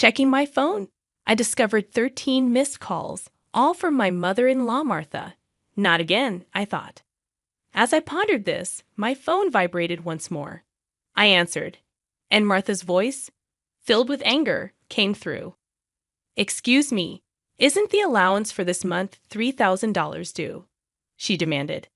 Checking my phone, I discovered 13 missed calls, all from my mother-in-law, Martha. Not again, I thought. As I pondered this, my phone vibrated once more. I answered, and Martha's voice, filled with anger, came through. "Excuse me, isn't the allowance for this month $3,000 due?" she demanded.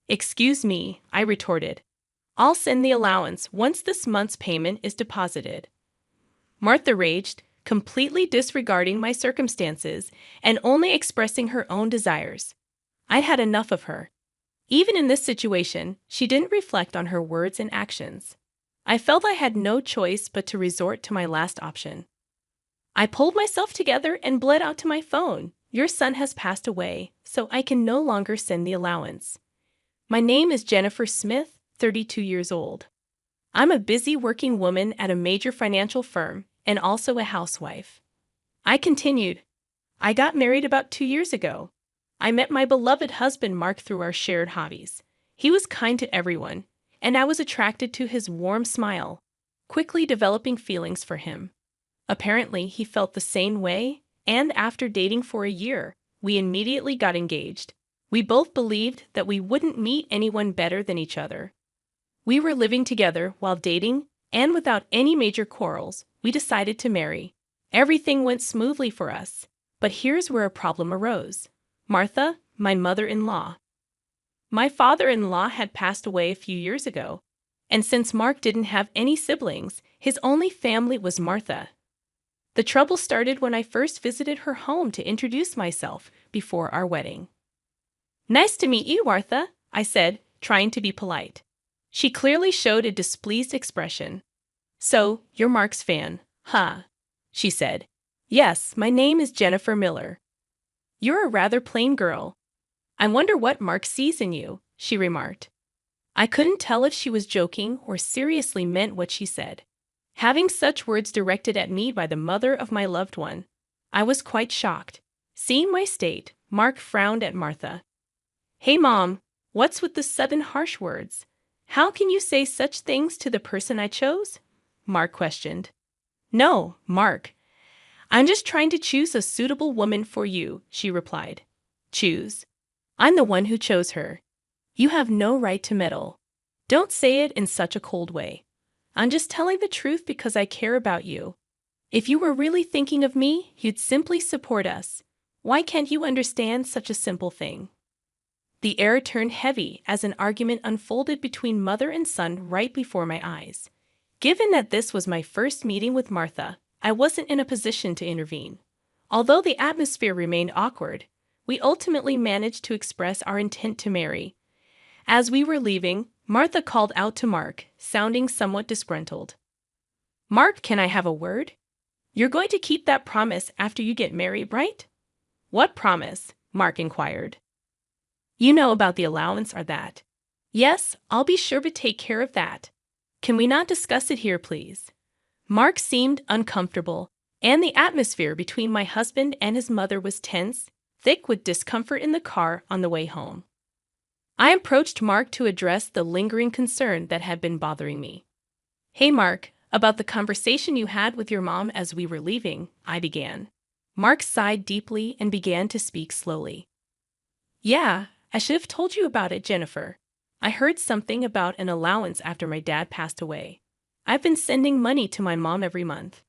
"Excuse me," I retorted. "I'll send the allowance once this month's payment is deposited." Martha raged, completely disregarding my circumstances and only expressing her own desires. I'd had enough of her. Even in this situation, she didn't reflect on her words and actions. I felt I had no choice but to resort to my last option. I pulled myself together and bled out to my phone. "Your son has passed away, so I can no longer send the allowance. My name is Jennifer Smith, 32 years old. I'm a busy working woman at a major financial firm and also a housewife." I continued, "I got married about 2 years ago. I met my beloved husband Mark through our shared hobbies. He was kind to everyone, and I was attracted to his warm smile, quickly developing feelings for him. Apparently, he felt the same way, and after dating for a year, we immediately got engaged. We both believed that we wouldn't meet anyone better than each other. We were living together while dating, and without any major quarrels, we decided to marry. Everything went smoothly for us, but here's where a problem arose. Martha, my mother-in-law. My father-in-law had passed away a few years ago, and since Mark didn't have any siblings, his only family was Martha. The trouble started when I first visited her home to introduce myself before our wedding. "Nice to meet you, Martha," I said, trying to be polite. She clearly showed a displeased expression. "So, you're Mark's fan, huh?" she said. "Yes, my name is Jennifer Miller." "You're a rather plain girl. I wonder what Mark sees in you," she remarked. I couldn't tell if she was joking or seriously meant what she said. Having such words directed at me by the mother of my loved one, I was quite shocked. Seeing my state, Mark frowned at Martha. "Hey, Mom, what's with the sudden harsh words? How can you say such things to the person I chose?" Mark questioned. "No, Mark. I'm just trying to choose a suitable woman for you," she replied. "Choose? I'm the one who chose her. You have no right to meddle. Don't say it in such a cold way. I'm just telling the truth because I care about you. If you were really thinking of me, you'd simply support us. Why can't you understand such a simple thing?" The air turned heavy as an argument unfolded between mother and son right before my eyes. Given that this was my first meeting with Martha, I wasn't in a position to intervene. Although the atmosphere remained awkward, we ultimately managed to express our intent to marry. As we were leaving, Martha called out to Mark, sounding somewhat disgruntled. "Mark, can I have a word? You're going to keep that promise after you get married, right?" "What promise?" Mark inquired. "You know about the allowance or that?" "Yes, I'll be sure to take care of that. Can we not discuss it here, please?" Mark seemed uncomfortable, and the atmosphere between my husband and his mother was tense, thick with discomfort in the car on the way home. I approached Mark to address the lingering concern that had been bothering me. "Hey, Mark, about the conversation you had with your mom as we were leaving," I began. Mark sighed deeply and began to speak slowly. "Yeah, I should have told you about it, Jennifer. I heard something about an allowance after my dad passed away. I've been sending money to my mom every month."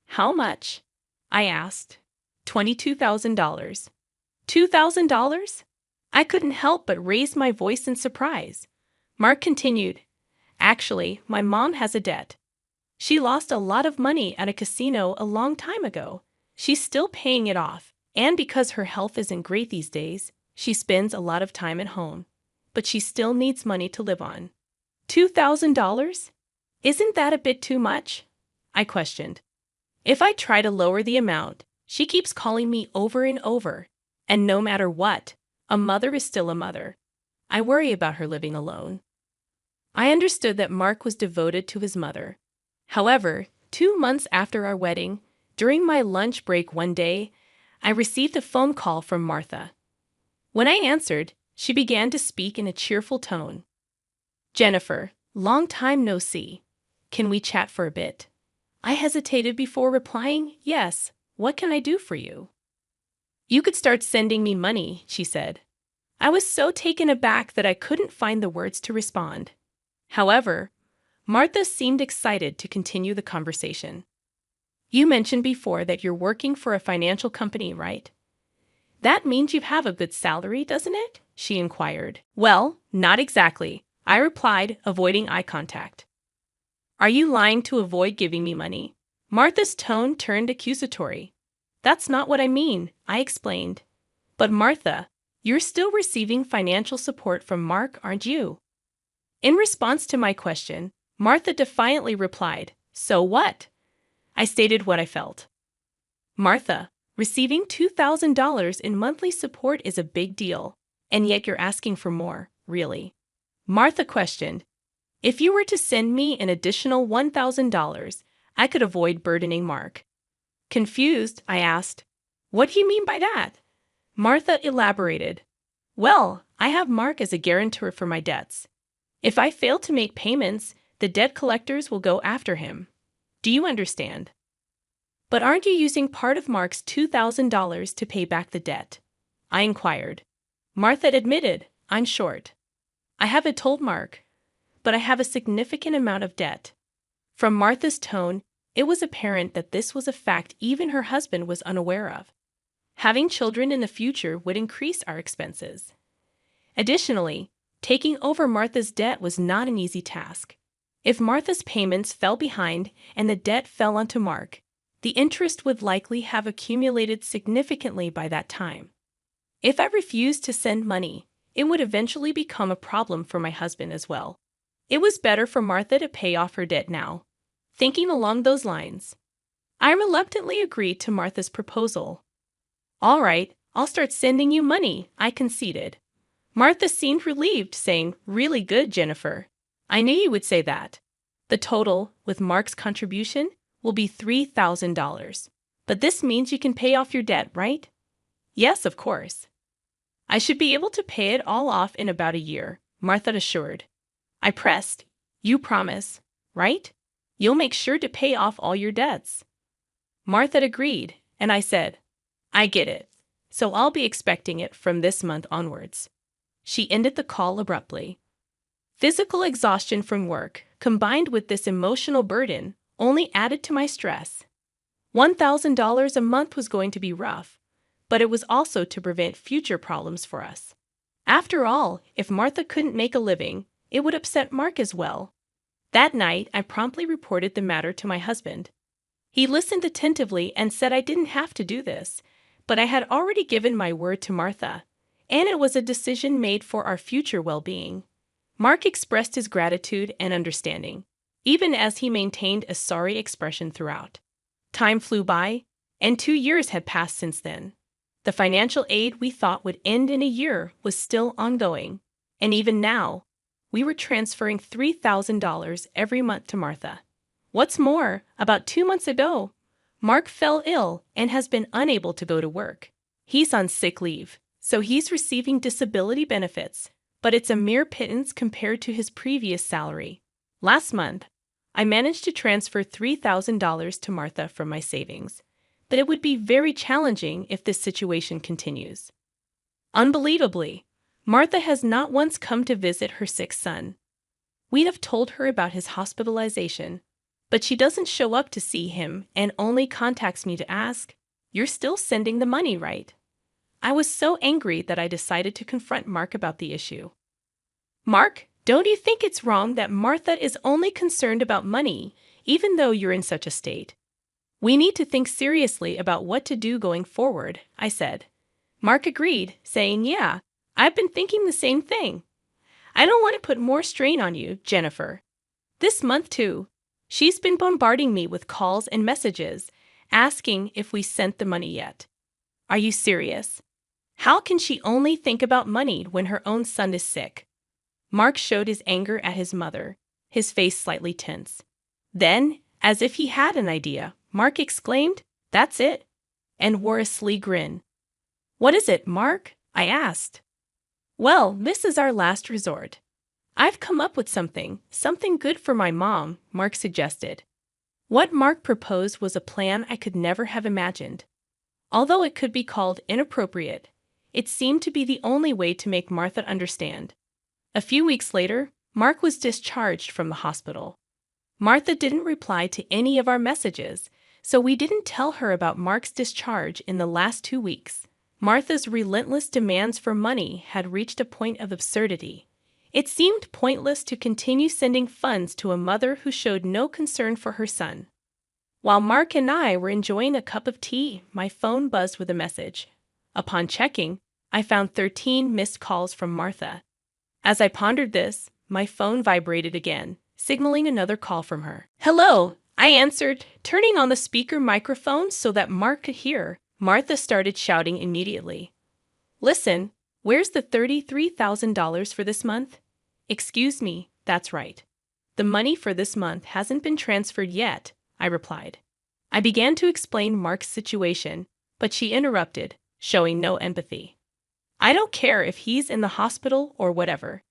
"How much?" I asked. $22,000. $2,000? I couldn't help but raise my voice in surprise. Mark continued, "Actually, my mom has a debt. She lost a lot of money at a casino a long time ago. She's still paying it off, and because her health isn't great these days, she spends a lot of time at home. But she still needs money to live on." $2,000? Isn't that a bit too much?" I questioned. "If I try to lower the amount, she keeps calling me over and over, and no matter what, a mother is still a mother. I worry about her living alone." I understood that Mark was devoted to his mother. However, 2 months after our wedding, during my lunch break one day, I received a phone call from Martha. When I answered, she began to speak in a cheerful tone. "Jennifer, long time no see. Can we chat for a bit?" I hesitated before replying, yes, what can I do for you? You could start sending me money, she said. I was so taken aback that I couldn't find the words to respond. However, Martha seemed excited to continue the conversation. You mentioned before that you're working for a financial company, right? That means you have a good salary, doesn't it? She inquired. Well, not exactly, I replied, avoiding eye contact. Are you lying to avoid giving me money? Martha's tone turned accusatory. That's not what I mean, I explained. But Martha, you're still receiving financial support from Mark, aren't you? In response to my question, Martha defiantly replied, so what? I stated what I felt. Martha, receiving $2,000 in monthly support is a big deal, and yet you're asking for more, really. Martha questioned, if you were to send me an additional $1,000, I could avoid burdening Mark. Confused, I asked, what do you mean by that? Martha elaborated, well, I have Mark as a guarantor for my debts. If I fail to make payments, the debt collectors will go after him. Do you understand? But aren't you using part of Mark's $2,000 to pay back the debt? I inquired. Martha admitted, I'm short. I haven't told Mark, but I have a significant amount of debt. From Martha's tone, it was apparent that this was a fact even her husband was unaware of. Having children in the future would increase our expenses. Additionally, taking over Martha's debt was not an easy task. If Martha's payments fell behind and the debt fell onto Mark, the interest would likely have accumulated significantly by that time. If I refused to send money, it would eventually become a problem for my husband as well. It was better for Martha to pay off her debt now. Thinking along those lines, I reluctantly agreed to Martha's proposal. All right, I'll start sending you money, I conceded. Martha seemed relieved, saying, really good, Jennifer. I knew you would say that. The total, with Mark's contribution, will be $3,000. But this means you can pay off your debt, right? Yes, of course. I should be able to pay it all off in about a year, Martha assured. I pressed, you promise, right? You'll make sure to pay off all your debts. Martha agreed, and I said, I get it, so I'll be expecting it from this month onwards. She ended the call abruptly. Physical exhaustion from work, combined with this emotional burden, only added to my stress. $1,000 a month was going to be rough, but it was also to prevent future problems for us. After all, if Martha couldn't make a living, it would upset Mark as well. That night, I promptly reported the matter to my husband. He listened attentively and said I didn't have to do this, but I had already given my word to Martha, and it was a decision made for our future well-being. Mark expressed his gratitude and understanding, even as he maintained a sorry expression throughout. Time flew by, and 2 years had passed since then. The financial aid we thought would end in a year was still ongoing, and even now, we were transferring $3,000 every month to Martha. What's more, about 2 months ago, Mark fell ill and has been unable to go to work. He's on sick leave, so he's receiving disability benefits, but it's a mere pittance compared to his previous salary. Last month, I managed to transfer $3,000 to Martha from my savings, but it would be very challenging if this situation continues. Unbelievably, Martha has not once come to visit her sick son. We have told her about his hospitalization, but she doesn't show up to see him and only contacts me to ask, "You're still sending the money, right?" I was so angry that I decided to confront Mark about the issue. Mark, don't you think it's wrong that Martha is only concerned about money, even though you're in such a state? We need to think seriously about what to do going forward, I said. Mark agreed, saying, yeah, I've been thinking the same thing. I don't want to put more strain on you, Jennifer. This month, too, she's been bombarding me with calls and messages, asking if we sent the money yet. Are you serious? How can she only think about money when her own son is sick? Mark showed his anger at his mother, his face slightly tense. Then, as if he had an idea, Mark exclaimed, "That's it," and wore a sly grin. What is it, Mark? I asked. Well, this is our last resort. I've come up with something good for my mom, Mark suggested. What Mark proposed was a plan I could never have imagined. Although it could be called inappropriate, it seemed to be the only way to make Martha understand. A few weeks later, Mark was discharged from the hospital. Martha didn't reply to any of our messages, so we didn't tell her about Mark's discharge in the last 2 weeks. Martha's relentless demands for money had reached a point of absurdity. It seemed pointless to continue sending funds to a mother who showed no concern for her son. While Mark and I were enjoying a cup of tea, my phone buzzed with a message. Upon checking, I found 13 missed calls from Martha. As I pondered this, my phone vibrated again, signaling another call from her. "Hello," I answered, turning on the speaker microphone so that Mark could hear. Martha started shouting immediately. "Listen, where's the $33,000 for this month?" "Excuse me, that's right. The money for this month hasn't been transferred yet," I replied. I began to explain Mark's situation, but she interrupted, showing no empathy. "I don't care if he's in the hospital or whatever.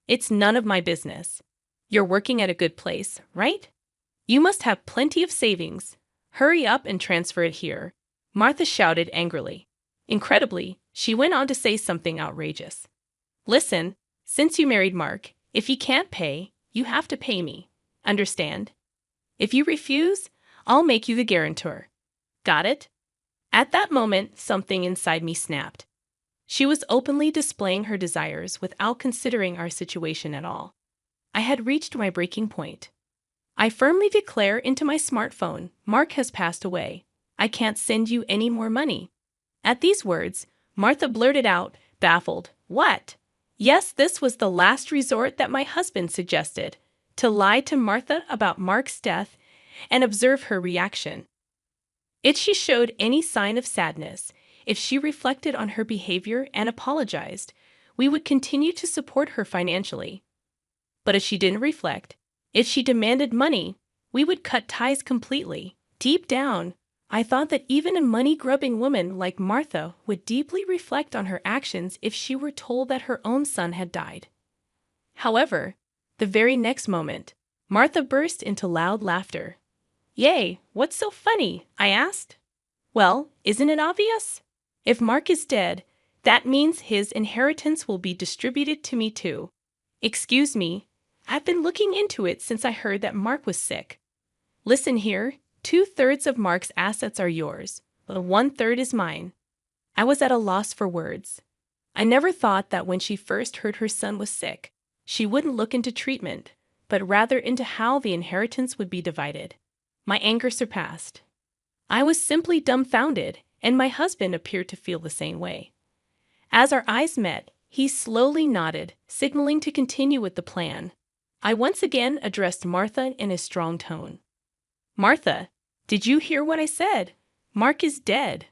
It's none of my business. You're working at a good place, right? You must have plenty of savings. Hurry up and transfer it here," Martha shouted angrily. Incredibly, she went on to say something outrageous. "Listen, since you married Mark, if he can't pay, you have to pay me. Understand? If you refuse, I'll make you the guarantor. Got it?" At that moment, something inside me snapped. She was openly displaying her desires without considering our situation at all. I had reached my breaking point. I firmly declare into my smartphone, "Mark has passed away. I can't send you any more money." At these words, Martha blurted out, baffled, "What?" Yes, this was the last resort that my husband suggested, to lie to Martha about Mark's death and observe her reaction. If she showed any sign of sadness, if she reflected on her behavior and apologized, we would continue to support her financially. But if she didn't reflect, if she demanded money, we would cut ties completely. Deep down, I thought that even a money-grubbing woman like Martha would deeply reflect on her actions if she were told that her own son had died. However, the very next moment, Martha burst into loud laughter. "Yay, what's so funny?" I asked. "Well, isn't it obvious? If Mark is dead, that means his inheritance will be distributed to me too. Excuse me, I've been looking into it since I heard that Mark was sick. Listen here, 2/3 of Mark's assets are yours, but 1/3 is mine." I was at a loss for words. I never thought that when she first heard her son was sick, she wouldn't look into treatment, but rather into how the inheritance would be divided. My anger surpassed. I was simply dumbfounded, and my husband appeared to feel the same way. As our eyes met, he slowly nodded, signaling to continue with the plan. I once again addressed Martha in a strong tone. "Martha, did you hear what I said? Mark is dead."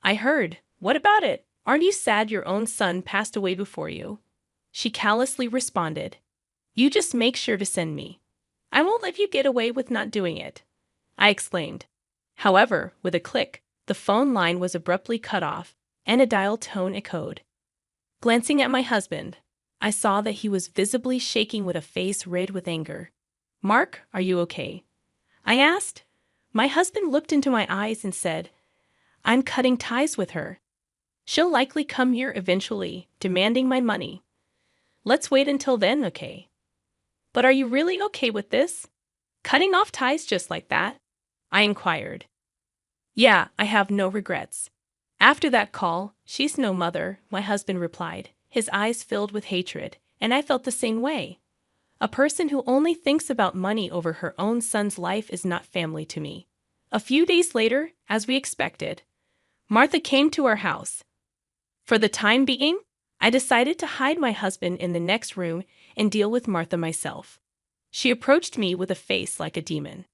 "I heard. What about it? Aren't you sad your own son passed away before you?" She callously responded, "You just make sure to send me. I won't let you get away with not doing it," I exclaimed. However, with a click, the phone line was abruptly cut off, and a dial tone echoed. Glancing at my husband, I saw that he was visibly shaking with a face red with anger. "Mark, are you okay?" I asked. My husband looked into my eyes and said, "I'm cutting ties with her. She'll likely come here eventually, demanding my money. Let's wait until then, okay?" "But are you really okay with this? Cutting off ties just like that?" I inquired. "Yeah, I have no regrets. After that call, she's no mother," my husband replied, his eyes filled with hatred, and I felt the same way. A person who only thinks about money over her own son's life is not family to me. A few days later, as we expected, Martha came to our house. For the time being, I decided to hide my husband in the next room and deal with Martha myself. She approached me with a face like a demon.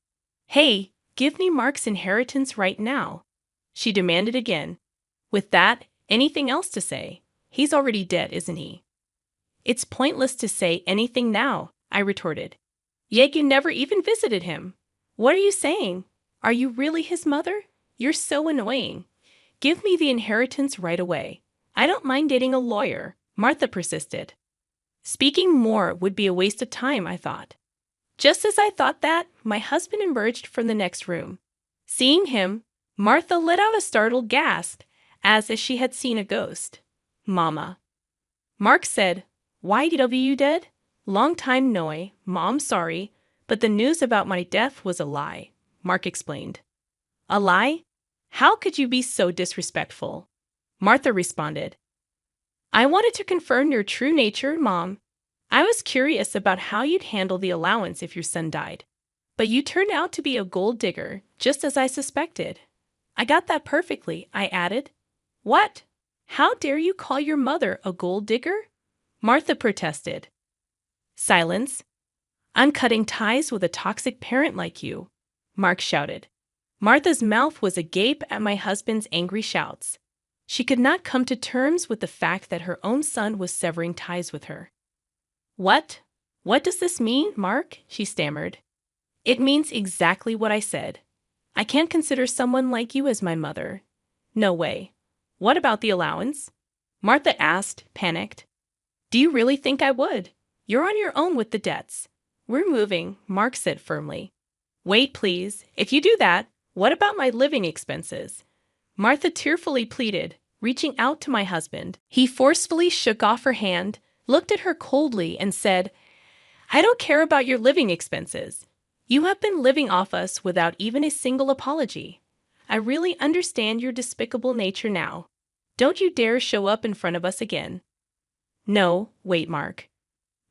"Hey, give me Mark's inheritance right now," she demanded again. "With that, anything else to say? He's already dead, isn't he?" "It's pointless to say anything now," I retorted. "Yet you never even visited him. What are you saying? Are you really his mother? You're so annoying. Give me the inheritance right away. I don't mind dating a lawyer," Martha persisted. Speaking more would be a waste of time, I thought. Just as I thought that, my husband emerged from the next room. Seeing him, Martha let out a startled gasp, as if she had seen a ghost. Mama. Mark said, "YW dead? Long time no, Mom, sorry, but the news about my death was a lie," Mark explained. A lie? How could you be so disrespectful? Martha responded. I wanted to confirm your true nature, Mom. I was curious about how you'd handle the allowance if your son died. But you turned out to be a gold digger, just as I suspected. I got that perfectly, I added. What? How dare you call your mother a gold digger? Martha protested. Silence. I'm cutting ties with a toxic parent like you, Mark shouted. Martha's mouth was agape at my husband's angry shouts. She could not come to terms with the fact that her own son was severing ties with her. What? What does this mean, Mark? She stammered. It means exactly what I said. I can't consider someone like you as my mother. No way. What about the allowance? Martha asked, panicked. Do you really think I would? You're on your own with the debts. We're moving, Mark said firmly. Wait, please. If you do that, what about my living expenses? Martha tearfully pleaded, reaching out to my husband. He forcefully shook off her hand, looked at her coldly, and said, I don't care about your living expenses. You have been living off us without even a single apology. I really understand your despicable nature now. Don't you dare show up in front of us again. No, wait, Mark.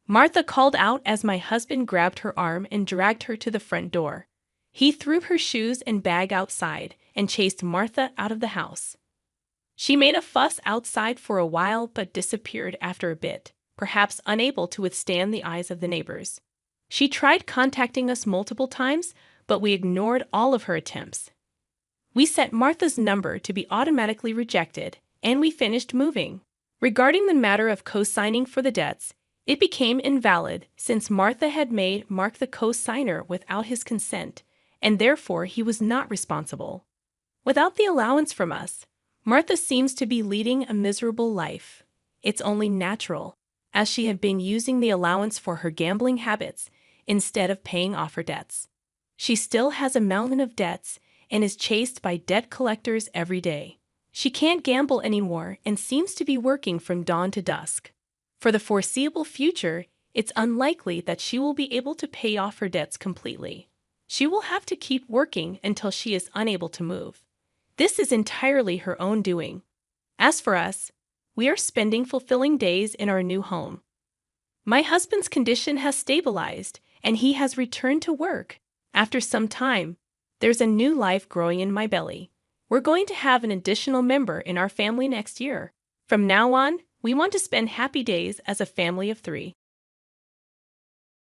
Martha called out as my husband grabbed her arm and dragged her to the front door. He threw her shoes and bag outside and chased Martha out of the house. She made a fuss outside for a while but disappeared after a bit, perhaps unable to withstand the eyes of the neighbors. She tried contacting us multiple times, but we ignored all of her attempts. We set Martha's number to be automatically rejected, and we finished moving. Regarding the matter of co-signing for the debts, it became invalid since Martha had made Mark the co-signer without his consent, and therefore he was not responsible. Without the allowance from us, Martha seems to be leading a miserable life. It's only natural, as she had been using the allowance for her gambling habits instead of paying off her debts. She still has a mountain of debts and is chased by debt collectors every day. She can't gamble anymore and seems to be working from dawn to dusk. For the foreseeable future, it's unlikely that she will be able to pay off her debts completely. She will have to keep working until she is unable to move. This is entirely her own doing. As for us, we are spending fulfilling days in our new home. My husband's condition has stabilized, and he has returned to work. After some time, there's a new life growing in my belly. We're going to have an additional member in our family next year. From now on, we want to spend happy days as a family of 3.